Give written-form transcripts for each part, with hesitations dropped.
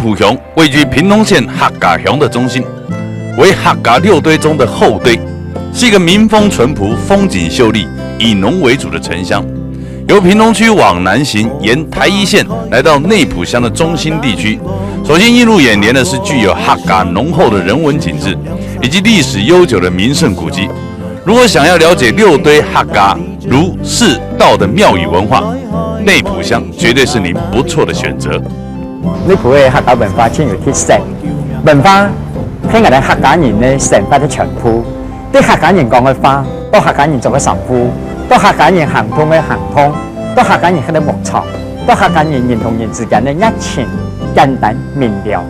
埔乡位居屏东县客家乡的中心，为客家六堆中的后堆，是一个民风淳朴、风景秀丽、以农为主的城乡。由屏东区往南行，沿台一线来到内埔乡的中心地区。首先映入眼帘的是具有客家浓厚的人文景致，以及历史悠久的名胜古迹。如果想要了解六堆客家儒释道的庙宇文化，内埔乡绝对是您不错的选择。内埔的客家文化真有特色，文化喺我哋客家人咧成發的淳朴，啲客家人講嘅話，到客家人做嘅神父，到客家人行通嘅行通，到客家人喺度牧場，到客家人同人之間嘅一情簡單明了，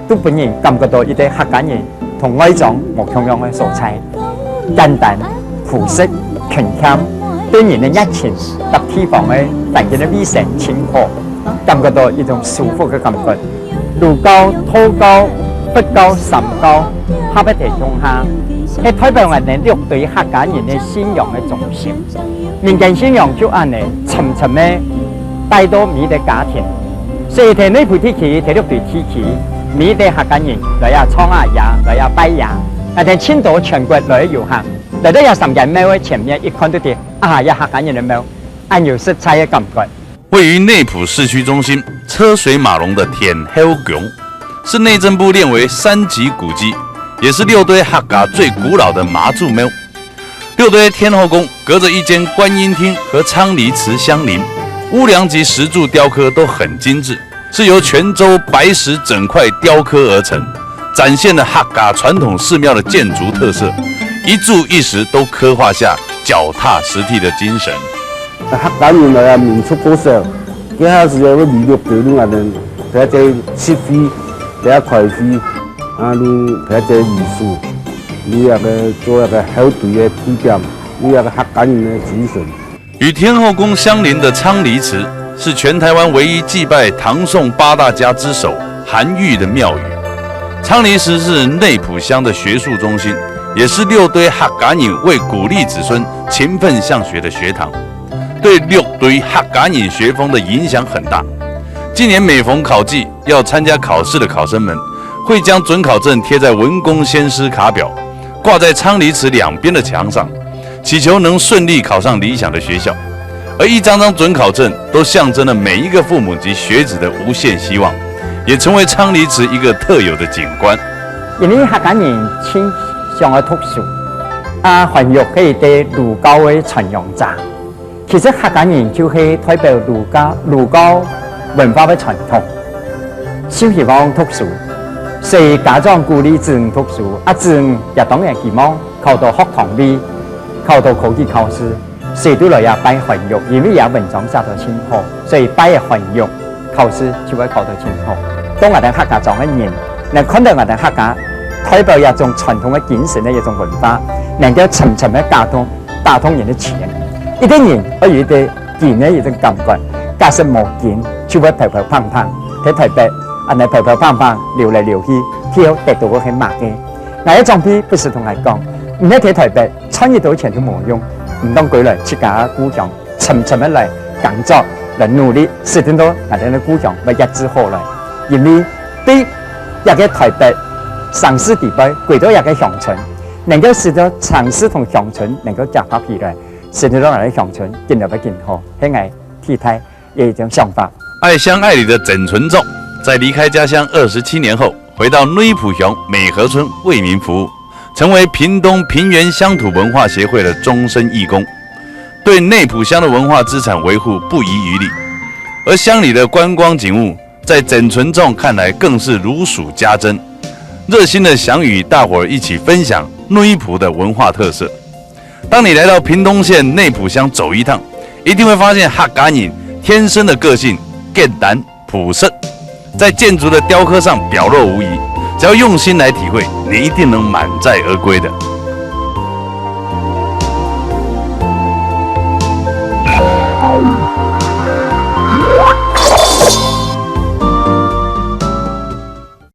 都本人感覺到呢啲客家人同外種冇同樣嘅素材，簡單樸實勤儉，對人嘅一情特地方嘅環境嘅衛生清潔。感覺到一種舒服嘅感覺，儒教、道教、佛教、神教合一齊中下，係代表我哋六堆客家人嘅信仰嘅中心。民間信仰就按嚟沉沉嘅帶到每個家庭，所以喺內埔地區、喺六堆地區，每個客家人來要創下來要拜呀，我哋青島全國來遊行，來到有神間廟嘅前面一看到啲有客家人嘅廟，按有色彩嘅感覺。位于内埔市区中心、車水馬龍的天后宮，是內政部列為3級古蹟，也是六堆客家最古老的媽祖廟。六堆天后宮隔着一間觀音廳和昌黎祠相鄰，屋梁及石柱雕刻都很精緻，是由泉州白石整塊雕刻而成，展現了客家傳統寺廟的建築特色，一柱一石都刻畫下腳踏實地的精神。客家人來民俗高尚，佢係時有個娛樂隊啲人，佢係設備，佢係開飛，佢係藝術，你一個做一個好對嘅體驗，你一個客家人嘅精神。與天后宮相鄰的昌黎祠是全台灣唯一祭拜唐宋8大家之首韓愈的廟宇。昌黎祠是內埔鄉的學術中心，也是六堆客家人為鼓勵子孫勤奮向學的學堂。對六堆客家人學風的影響很大。今年每逢考季，要參加考試的考生們會將准考證貼在文公先師卡表，掛在昌黎祠兩邊的牆上，祈求能順利考上理想的學校。而一張張准考證都象徵了每一個父母及學子的無限希望，也成為昌黎祠一個特有的景觀。因為客家人傾向嘅讀書，還有佢哋儒教嘅傳揚者。其實客家人就係代表儒教文化嘅傳統，小希望讀書，所以家長鼓勵子女讀書，子女也當然希望考到學堂裡，考到科技考試，所以都來也拜韓育，因為也文章寫到清楚，所以拜韓育考試就會考到清楚。當我哋客家長嘅人，能看到我哋客家代表一種傳統嘅精神嘅一種文化，能夠層層嘅打通人的錢。一啲人可以對見呢一種感覺，假設冇見就會飄飄乓乓，喺台北你飄飄乓乓流嚟流去，跳跌到嗰起麻嘅。嗱一張片不是同我講，唔一睇台北賺一到錢都冇用，唔當舉嚟自家故鄉，沉沉一嚟工作嚟努力，使到我哋嘅故鄉咪日子好來。因為對一個台北城市地位，貴到一個鄉村，能夠使到城市同鄉村能夠結合起來。使得我哋鄉村建立得更好，係我替代一種想法。愛鄉愛里的鄭存仲，在離開家鄉27年後，回到內埔鄉美和村為民服務，成為屏東平原鄉土文化協會的終身義工，對內埔鄉的文化資產維護不遺餘力。而鄉里的觀光景物，在鄭存仲看來更是如數家珍，熱心的想與大夥一起分享內埔的文化特色。當你來到屏東縣內埔鄉走一趟，一定會發現客家人天生的個性簡單樸實，在建築的雕刻上表露無遺。只要用心來體會，你一定能滿載而歸的。